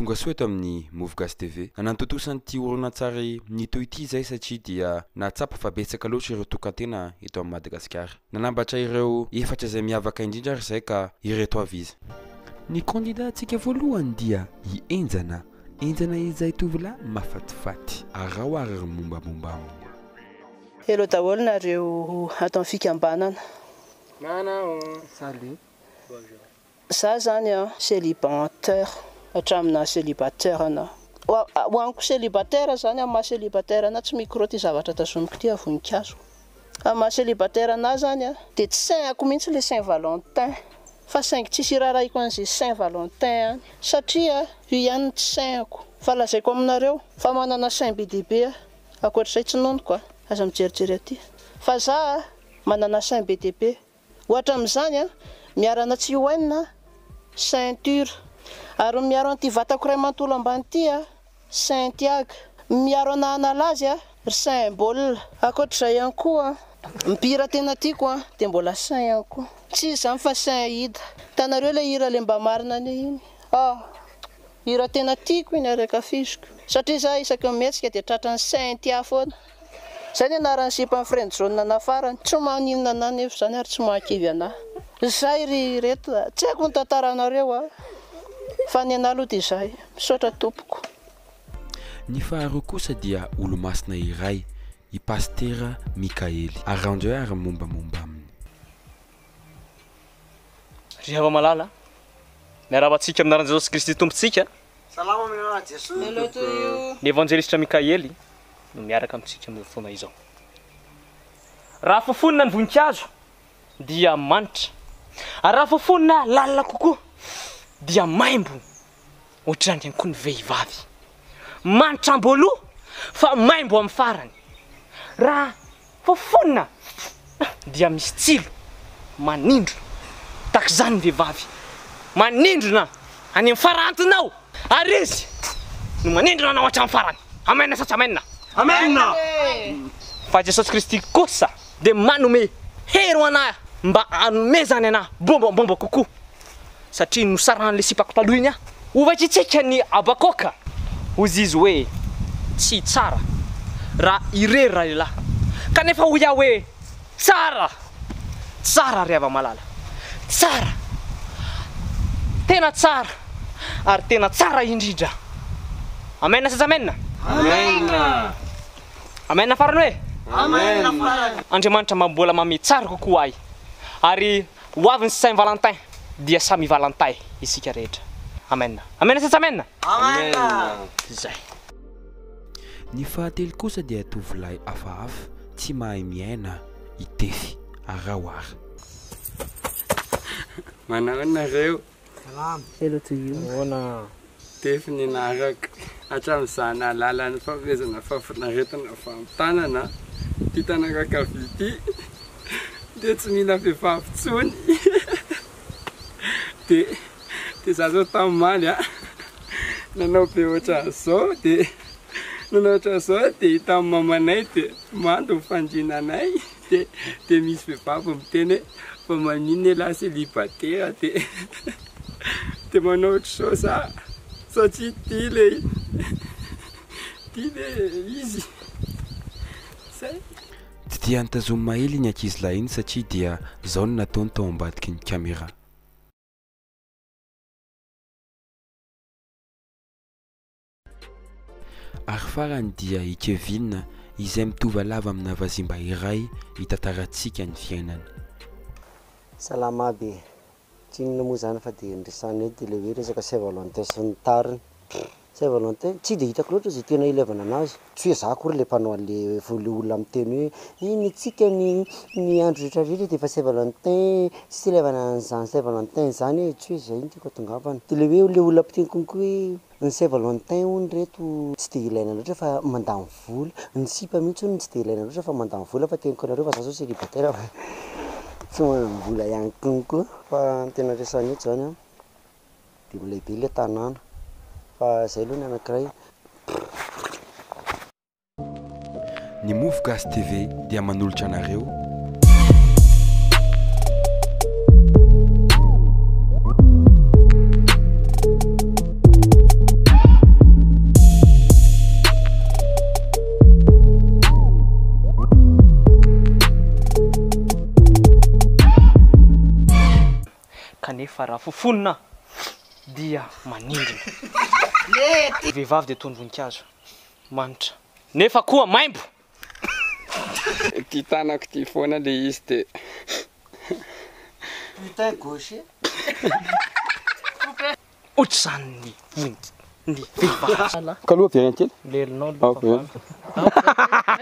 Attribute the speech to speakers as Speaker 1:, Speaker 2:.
Speaker 1: tonga soa eto amin'ny Mofogasy TV. Nanantotosan'ity horonan-tsary nitoy ity izay satria dia nahatsapa fa betsaka loatra ireo tokantena eto amin'ny Madagasikara. Nanambatra ireo efatra izay miavaka indrindra ary izay ka ireto avy izy. Ny kandidatsika voalohany dia i Enjana izay tovolahy mafatifaty arao ary mombamomba aminy.
Speaker 2: Hello daholo nareo ato amin'ny fikambanana.
Speaker 3: Salut.
Speaker 2: Bonjour. Ça zany célibataire hatramina célibataire ana. Ho anko célibataire zany ama célibataire ana tsy micro ty zavatra tazomiko ty voninkazo. Ama célibataire ana zany de tsy sainako mihitsy le Saint-Valentin. Fa saingy tsisy raraiko an'izay Saint-Valentin satria io ihany tsy sainako. Fa lazaiko aminareo fa manana saint be dehibe akoatr'izay tsy nonoko aza mijerijery aty. Fa za manana saint be dehibe. Ohatra amin'izany miarana tsy hoenina ceinture ary miaro an'ity vatako iray mantolo ambany ity Saint-Tiago, miaro ana analazy symbole. Akoatr'izay ihany koa mipira tena tiako dia mbola saint ihany koa. Tsy izany fa saint hida. Tanareo le hira le mba marina iny. Hira tena tiako iny araka fisiko. Satria za isaky mihetsika dia tratran'ny Saint-Tia foana. Zay ny anaran'ny sipa friend zone nafarany. Tsy maninona ana nefa zany ary tsy mahakivy ana. Zay ry reto, tsy haiko ny tantaranareo fa ny ana aloha dia zay, misaotra tompoko.
Speaker 1: Ny faharoa kosa dia olo-masina iray, i Pasteur Mikaely, arandreo ary mombamomba aminy.
Speaker 3: Ry hava malala, miaravantsika aminaran'i Jesosy Kristy tompontsika.
Speaker 4: Salama aminaran'i Jesosy.
Speaker 2: Hello to you.
Speaker 3: Ny evangelistra Mikaely no miaraka amintsika amin'ny fotoana izao. Raha fofonina ny voninkazo dia manitra. Ary raha fofonina lalina kokoa dia maimbo. Ohatrany ihany koa ny vehivavy. Manitra amboloha fa maimbo amin'ny farany. Raha fofonina dia misy tsilo manindro. Tak'izany ny vehivavy. Manindrona any amin'ny farantinao. Ary izy no manindrona anao hatramin'ny farany. Amen sa tsy amen?
Speaker 4: Amen.
Speaker 3: Fa Jesosy Kristy kosa dia manome hero ana mba anomezany ana bombabomba kokoa. Satria nosaran'le sipako taloha iny ovatritsika ny Abakoka. Hozy izy hoe tsy tsara raha irery raha lehilahy. Kanefa ho iaho hoe tsara. Tsara ry hava malala. Tsara. Tena tsara. Ary tena tsara indrindra. Amen sa amen?
Speaker 4: Amen.
Speaker 3: Amen farany hoe?
Speaker 4: Amen farany.
Speaker 3: Andriamanitra mbola mame tsara kokoa ahy. Ary ho avy ny Saint-Valentin dia samy Valentin isika rehetra. Amen. Amen sa amen?
Speaker 4: Amen.
Speaker 3: Zay.
Speaker 1: Ny fahatelo kosa dia tovolahy hafahafa tsy mahay miaina itefy araoary.
Speaker 5: Manareo.
Speaker 4: Salam.
Speaker 2: Hello to you.
Speaker 3: Ona.
Speaker 5: Tefy ny naraka hatramin'izany lalany fahavezana fahafinaretana famtanana ty tanàna kavity dia tsy mila vehivavy tsony. Dia za zao tamin'ny maly nanao be ohatran'izao dia nanao ohatran'izao dia hita amin'ny mamanay dia mando mifandrina anay dia misy vehivavy miteny fa maninona lahy célibataire dia manao ohatr'izao za satria ty le izy. Zay.
Speaker 1: Tsy dia nitazoma hely ny ankizilahy iny satria dia zao no nataony tao ambadiky ny caméra. Ary farany dia i Kevin izay mitovy lava amina vazimba iray hitantarantsika ny fiainany.
Speaker 6: Salama be. Tsinona moa zany fa dia ndresany edy le hoe resaka Saint-Valentin sy ny tariny. Saint-Valentin tsy dia hitako loatra izay tena ilevana anazy. Tsy hoe za kory le mpanao an'le olona miteny hoe iny tsika ny andro rehetrarehetra dia efa Saint-Valentin tsy ilevana an'izany Saint-Valentin zany tsy hoe izay ny tiako atongavana. Dia le hoe le olona mpiteny konko hoe ny Saint-Valentin hono reto tsy dia ilaina loatra fa mandany vola. Ny sipa mihitsy hono tsy dia ilaina loatra fa mandany vola fa teniko anareo fa za zao célibataire tsy manam-bola ihany konko. Fa tena resany eto zany dia milehibe le tanàna. Fa zay aloha ny anankiray.
Speaker 1: Ny Mofogasy TV dia manolotra anareo
Speaker 3: kanefa raha fofonina dia manindrina vehivavy dia tony voninkazo manitra nefa koa maimbo
Speaker 5: ty tanako ty foana le izy de
Speaker 6: putain gaucher
Speaker 3: ohatry zany ny vehivavy
Speaker 5: kaloha very kely
Speaker 3: lelinao
Speaker 5: Ah,